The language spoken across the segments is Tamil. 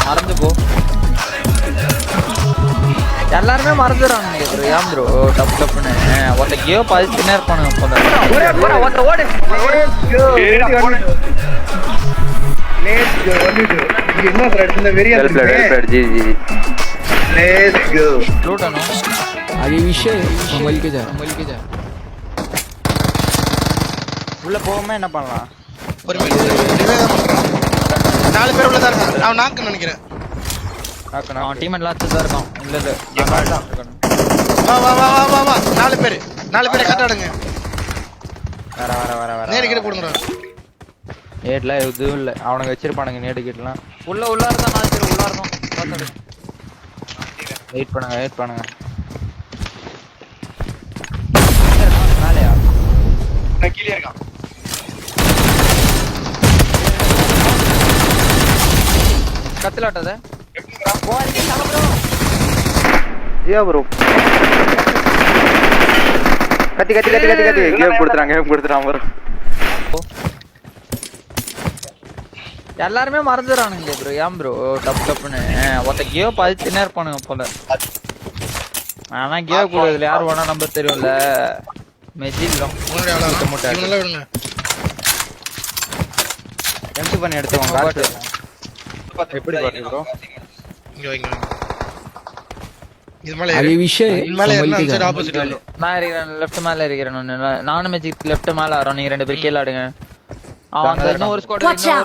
மறந்து போ. எல்லாருமே மறந்துடுறானுங்க ப்ரோ. ஏன் ப்ரோ டப்பு டப்புன்னு ஒருத்த கேவ் பதிச்சுனே இருப்பானுங்க போல. ஓடு என்ன ஃப்ரெண்ட் இந்த வெரியா जी जी लेट्स गो லூட்டணும். आगे विषय संभल के जा உள்ள போகாம என்ன பண்ணலாம்? ஒரு நிவேதம் பண்றான். 4 பேர் உள்ளதா இருக்கான். அவன் நாக்கு நினைக்கிறேன். அவன் டீம் எல்லாம் தான் இருக்கான். இல்ல இல்ல வா வா வா வா வா வா 4 பேர் கட்டாடுங்க. வர வர வர வர நேரே கிட்ட போடுங்கடா. ஏட்ல எதுவும் இல்ல. அவனுங்க வச்சிருப்பானுங்க நேடு கிட்டலாம். உள்ள இருந்தா 4 பேர் உள்ள இருந்தோம். வெயிட் பண்ணுங்க. மேலையா? நான் கீழே இருக்கான். கத்திலாட்டத जिया ब्रो கத்தி கேம் கொடுத்துறான் ப்ரோ. எல்லாருமே மறந்துடுறானுங்க ப்ரோ. ஏன் ப்ரோ டப்பு டப்புன்னு ஒருத்த கேவ் பதிச்சுனே இருப்பானுங்க போல. ஆனா கேவ் கூடதுல யார் வேணா நம்பர் தெரியும்ல. மெஜிலும் முன்னாடி ஆளா இவனல விடுங்க. எம்டி பண்ணி எடுத்துவாங்க. காட்டு எப்படி பாத்து ப்ரோ? இங்க வைங்க. இது மேல आगे विषय மேல संभल के என்ன जा ஆப்போசிட் இல்ல. நான் இருக்கிறேன் லெஃப்ட் மேல இருக்கிறேன். நானும் மெஜிக் லெஃப்ட் மேல வரோம். நீங்க 2 பேர் கீழ ஆடுங்க. அவன் அங்க இன்னொரு ஸ்குவாட் எக்ஸ்ட்ரா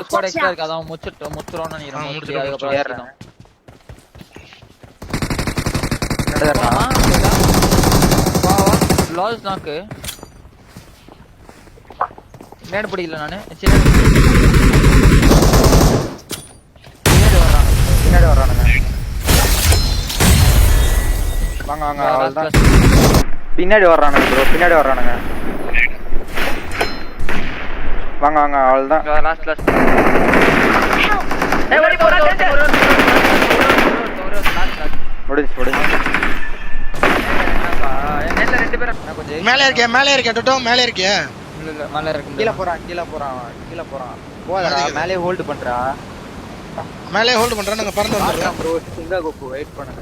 இருக்கு. அதான் முச்சிரோன்னு நினைக்கிறேன். முச்சிட்டு அதுக்கு ஏறணும். லாஸ் நாக்கு நேடு பிடிக்கல நானு. பின்னாடி வர்றானுங்க. வாங்க அவ்வளவுதான். பின்னாடி வர்றானுங்க ப்ரோ. வாங்க அவ்வளவுதான். லாஸ்ட் ஏய் ஓடி போடா. முடிஞ்சு நேட்ல 2 பேர் கொஞ்சம் மேலே இருக்கே டோட்டோ மேலே இருக்கே. இல்ல மேல இருக்கு. கீழ போறான் போடா. மேலே ஹோல்ட் பண்றா. மேலே ஹோல்ட் பண்றா. நாங்க பறந்து வந்துறோம். ப்ரோ சிங்கா கோப்பு வெயிட் பண்ணுங்க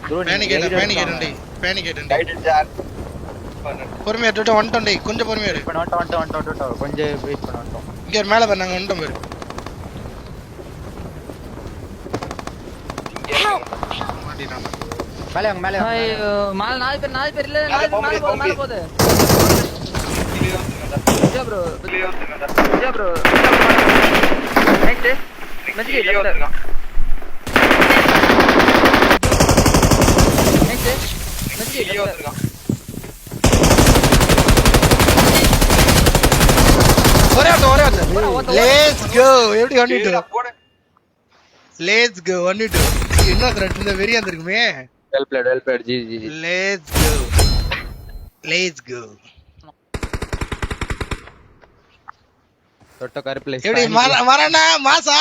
ப்ரோ. பேனிக் ஏட்டண்டி பொறுமையா டோட்டோ 120 கொஞ்சம் பொறுமையா இரு. வந்துட்டோம். கொஞ்சம் வெயிட் பண்ணட்டும். இங்க ஒரு மேல பண்ணாங்க வந்துட்டோம் பேரு. மாட்டிட்டாங்க. மேலே ஐயோ மேல 4 பேர் இல்ல. 4 பேர் மேல போகுது. ப்ரோ நெக்ஸ்ட் மெஜிக் லெஃப்ட்ல இருக்கான். ஒரே ஆட்டம். Let's go. எப்படி லெட்ஸ் கோ 1-2. என்ன த்ரெட் இந்த வெரியா இருக்குமே. Well played ji let's go. தொட்ட கருப்புல எப்படி மரணா மாசா.